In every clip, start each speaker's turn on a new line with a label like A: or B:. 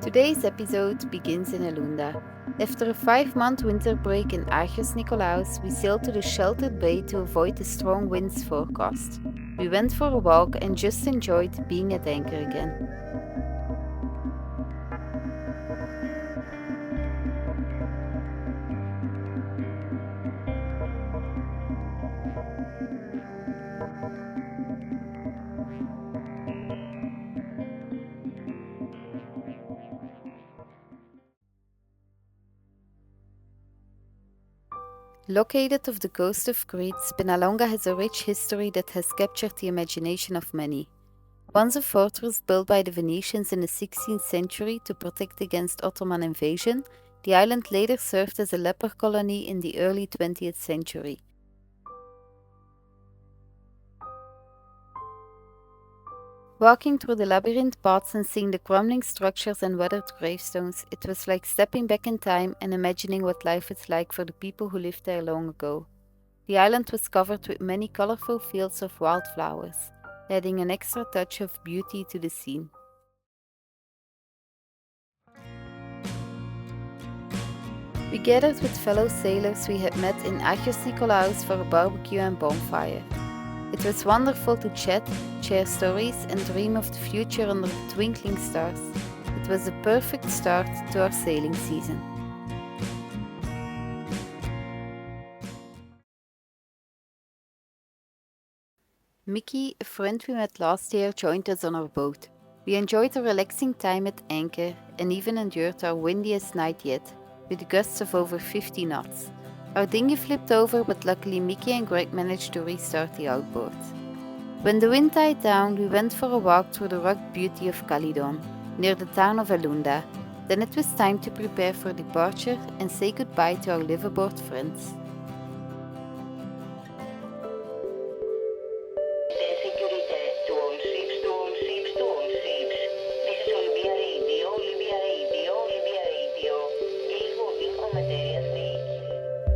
A: Today's episode begins in Elounda. After a 5-month winter break in Agios Nikolaos, we sailed to the sheltered bay to avoid the strong winds forecast. We went for a walk and just enjoyed being at anchor again. Located off the coast of Crete, Spinalonga has a rich history that has captured the imagination of many. Once a fortress built by the Venetians in the 16th century to protect against Ottoman invasion, the island later served as a leper colony in the early 20th century. Walking through the labyrinth paths and seeing the crumbling structures and weathered gravestones, it was like stepping back in time and imagining what life was like for the people who lived there long ago. The island was covered with many colorful fields of wildflowers, adding an extra touch of beauty to the scene. We gathered with fellow sailors we had met in Agios Nikolaos for a barbecue and bonfire. It was wonderful to chat, share stories, and dream of the future under the twinkling stars. It was a perfect start to our sailing season. Mickey, a friend we met last year, joined us on our boat. We enjoyed a relaxing time at anchor and even endured our windiest night yet, with gusts of over 50 knots. Our dinghy flipped over, but luckily Mickey and Greg managed to restart the outboard. When the wind died down, we went for a walk through the rugged beauty of Calydon, near the town of Elounda. Then it was time to prepare for departure and say goodbye to our liveaboard friends.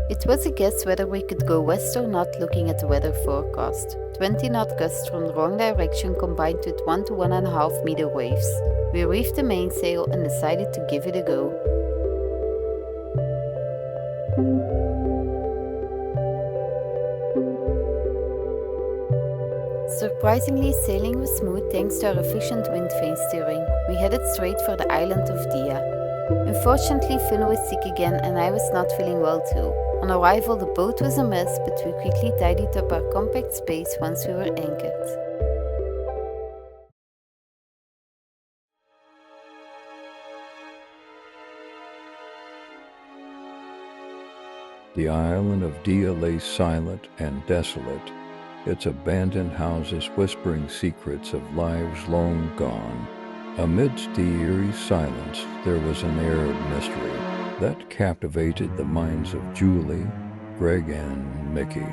A: It was a guess whether we could go west or not looking at the weather forecast. 20 knot gusts from the wrong direction combined with 1 to 1.5 meter waves. We reefed the mainsail and decided to give it a go. Surprisingly, sailing was smooth thanks to our efficient wind vane steering. We headed straight for the island of Dia. Unfortunately, Finn was sick again and I was not feeling well too. On arrival, the boat was a mess, but we quickly tidied up our compact space once we were anchored.
B: The island of Dia lay silent and desolate, its abandoned houses whispering secrets of lives long gone. Amidst the eerie silence, there was an air of mystery that captivated the minds of Julie, Greg, and Mickey.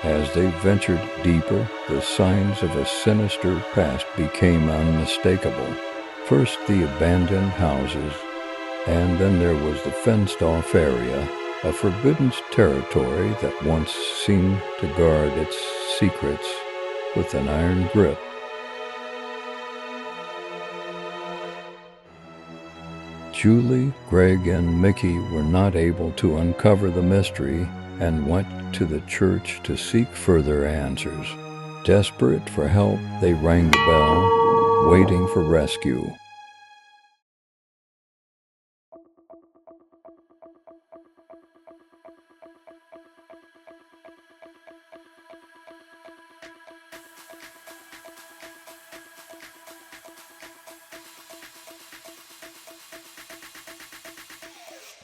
B: As they ventured deeper, the signs of a sinister past became unmistakable. First the abandoned houses, and then there was the fenced-off area, a forbidden territory that once seemed to guard its secrets with an iron grip. Julie, Greg, and Mickey were not able to uncover the mystery and went to the church to seek further answers. Desperate for help, they rang the bell, waiting for rescue.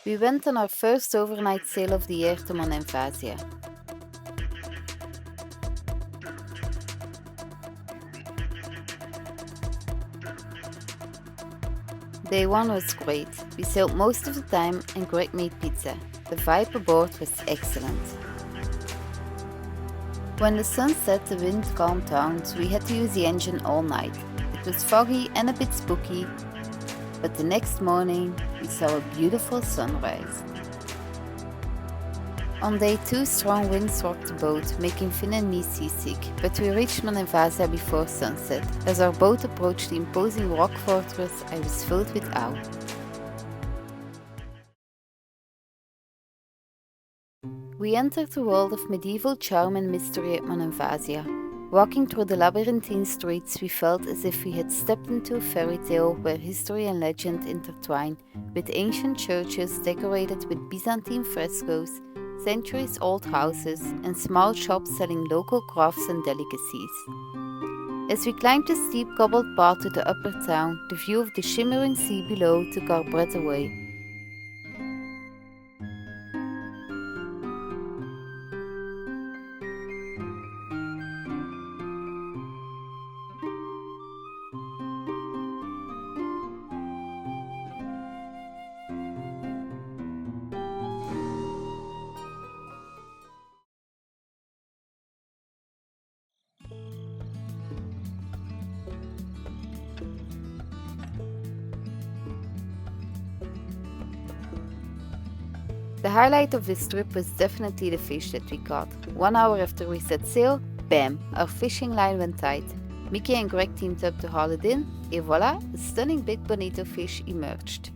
A: We went on our first overnight sail of the year to Monemvasia. Day 1 was great. We sailed most of the time and Greg made pizza. The vibe aboard was excellent. When the sun set, the wind calmed down, so we had to use the engine all night. It was foggy and a bit spooky, but the next morning we saw a beautiful sunrise. On day 2, strong winds rocked the boat, making Finn and me seasick, but we reached Monemvasia before sunset. As our boat approached the imposing rock fortress, I was filled with awe. We entered the world of medieval charm and mystery at Monemvasia. Walking through the labyrinthine streets, we felt as if we had stepped into a fairy tale where history and legend intertwine, with ancient churches decorated with Byzantine frescoes, centuries-old houses, and small shops selling local crafts and delicacies. As we climbed the steep cobbled path to the upper town, the view of the shimmering sea below took our breath away. The highlight of this trip was definitely the fish that we caught. 1 hour after we set sail, bam, our fishing line went tight. Mickey and Greg teamed up to haul it in, et voila, a stunning big bonito fish emerged.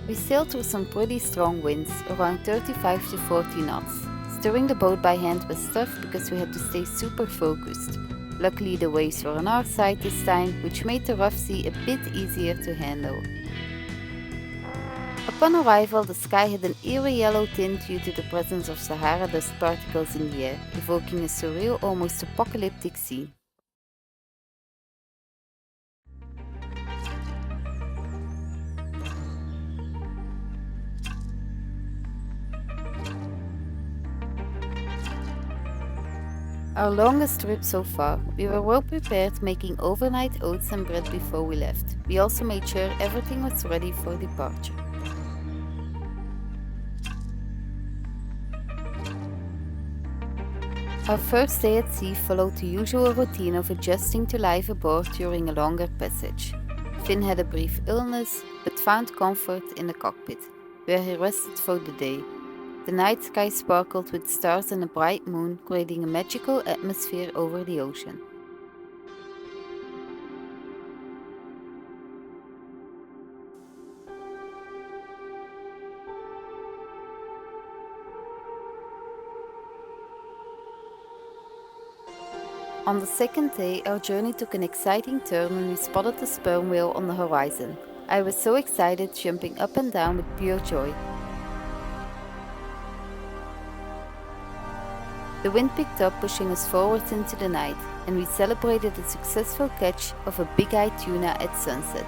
A: We sailed through some pretty strong winds, around 35 to 40 knots. Steering the boat by hand was tough because we had to stay super focused. Luckily the waves were on our side this time, which made the rough sea a bit easier to handle. Upon arrival, the sky had an eerie yellow tint due to the presence of Sahara dust particles in the air, evoking a surreal, almost apocalyptic scene. Our longest trip so far. We were well prepared, making overnight oats and bread before we left. We also made sure everything was ready for departure. Our first day at sea followed the usual routine of adjusting to life aboard during a longer passage. Finn had a brief illness, but found comfort in the cockpit, where he rested for the day. The night sky sparkled with stars and a bright moon, creating a magical atmosphere over the ocean. On the second day, our journey took an exciting turn when we spotted the sperm whale on the horizon. I was so excited, jumping up and down with pure joy. The wind picked up, pushing us forwards into the night, and we celebrated a successful catch of a big-eyed tuna at sunset.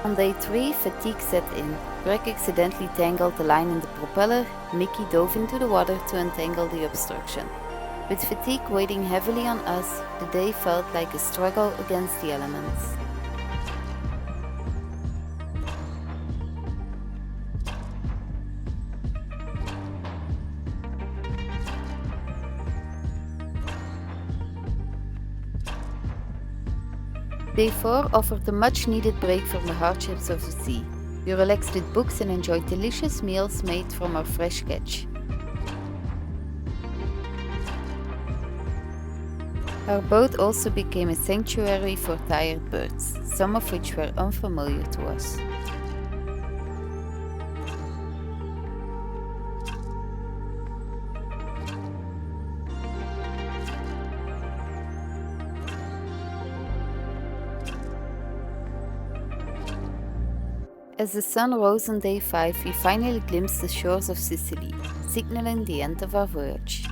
A: On day 3, fatigue set in. Greg accidentally tangled the line in the propeller. Mickey dove into the water to untangle the obstruction. With fatigue weighing heavily on us, the day felt like a struggle against the elements. Day 4 offered a much-needed break from the hardships of the sea. We relaxed with books and enjoyed delicious meals made from our fresh catch. Our boat also became a sanctuary for tired birds, some of which were unfamiliar to us. As the sun rose on day 5, we finally glimpsed the shores of Sicily, signaling the end of our voyage.